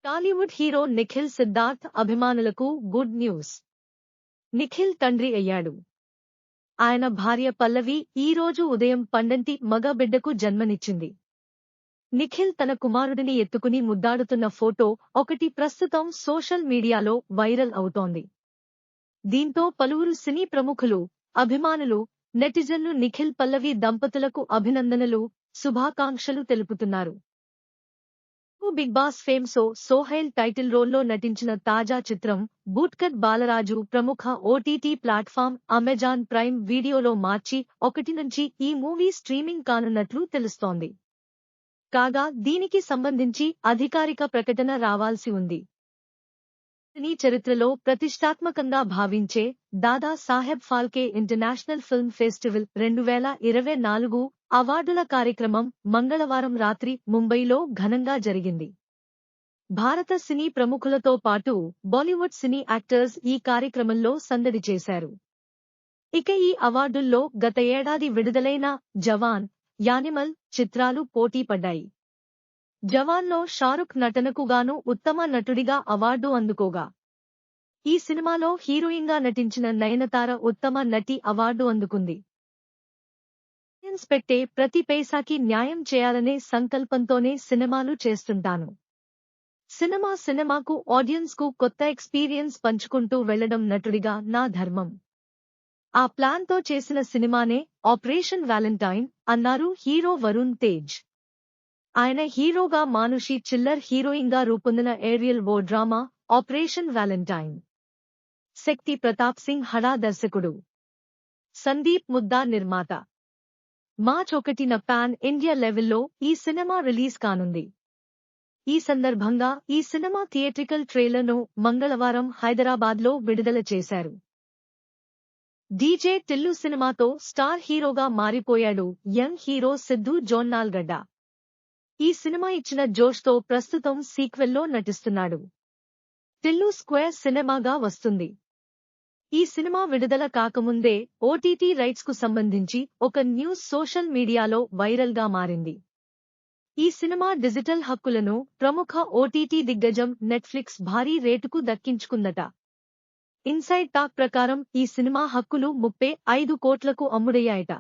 Tollywood hero Nikhil Siddharth అభిమానులకు good news. Nikhil తండ్రి అయ్యాడు. ఆయన భార్య పల్లవి ఈ రోజు ఉదయం పండంటి మగ బిడ్డకు జన్మనిచ్చింది. నిఖిల్ తన కుమారుడిని ఎత్తుకుని ముద్దాడుతున్న ఫోటో ఒకటి ప్రస్తుతం సోషల్ మీడియాలో వైరల్ అవుతోంది. దీంతో పలువురు సినీ ప్రముఖులు, అభిమానులు, నెటిజన్లు నిఖిల్ పల్లవి దంపతులకు అభినందనలు, శుభాకాంక్షలు తెలుపుతున్నారు. Bigg Boss fame Sohail title రోల్లో నటించిన తాజా చిత్రం బూట్కట్ బాలరాజు ప్రముఖ ఓటీటీ ప్లాట్ఫామ్ అమెజాన్ ప్రైమ్ వీడియోలో మార్చి 1 నుంచి ఈ మూవీ స్ట్రీమింగ్ కానున్నట్లు తెలుస్తోంది. కాగా దీనికి సంబంధించి అధికారిక ప్రకటన రావాల్సి ఉంది. సినీ చరిత్రలో ప్రతిష్టాత్మకంగా భావించే Dada Saheb Phalke international film festival 2024 అవార్డుల కార్యక్రమం మంగళవారం రాత్రి ముంబైలో ఘనంగా జరిగింది. భారత సినీ ప్రముఖులతో పాటు బాలీవుడ్ సినీ యాక్టర్స్ ఈ కార్యక్రమంలో సందడి చేశారు. ఇక ఈ అవార్డుల్లో గత ఏడాది విడుదలైన జవాన్, యానిమల్ చిత్రాలు పోటీ పడ్డాయి. జవాన్లో షారుఖ్ నటనకు గాను ఉత్తమ నటుడిగా అవార్డు అందుకోగా, ఈ సినిమాలో హీరోయిన్గా నటించిన నయనతార ఉత్తమ నటి అవార్డు అందుకుంది. పెట్టే ప్రతి పైసాకి న్యాయం చేయాలనే సంకల్పంతోనే సినిమాలు చేస్తుంటాను. సినిమాకు ఆడియన్స్ కు కొత్త ఎక్స్పీరియన్స్ పంచుకుంటూ వెళ్లడం నటుడిగా నా ధర్మం. ఆ ప్లాన్ తో చేసిన సినిమానే ఆపరేషన్ వ్యాలంటైన్ అన్నారు హీరో వరుణ్ తేజ్. ఆయన హీరోగా మానుషి చిల్లర్ హీరోయిన్గా రూపొందిన ఏరియల్ ఓ డ్రామా ఆపరేషన్ వ్యాలంటైన్. శక్తి ప్రతాప్ సింగ్ హడా దర్శకుడు. సందీప్ ముద్దా నిర్మాత. మార్చ్ 1న పాన్ ఇండియా లెవెల్లో ఈ సినిమా రిలీజ్ కానుంది. ఈ సందర్భంగా ఈ సినిమా థియేట్రికల్ ట్రైలర్ను మంగళవారం హైదరాబాద్లో విడుదల చేశారు. డీజే టిల్లు సినిమాతో స్టార్ హీరోగా మారిపోయాడు యంగ్ హీరో సిద్ధు జొన్నాల్గడ్డ. ఈ సినిమా ఇచ్చిన జోష్తో ప్రస్తుతం సీక్వెల్లో నటిస్తున్నాడు. టిల్లు స్క్వేర్ సినిమాగా వస్తుంది. ఈ సినిమా విడుదల కాకముందే ఓటీటీ రైట్స్ కు సంబంధించి ఒక న్యూస్ సోషల్ మీడియాలో వైరల్ గా మారింది. ఈ సినిమా డిజిటల్ హక్కులను ప్రముఖ ఓటీటీ దిగ్గజం నెట్ఫ్లిక్స్ భారీ రేటుకు దక్కించుకుందట. ఇన్సైడ్ టాక్ ప్రకారం ఈ సినిమా హక్కులు 35 కోట్లకు అమ్ముడయ్యాయట.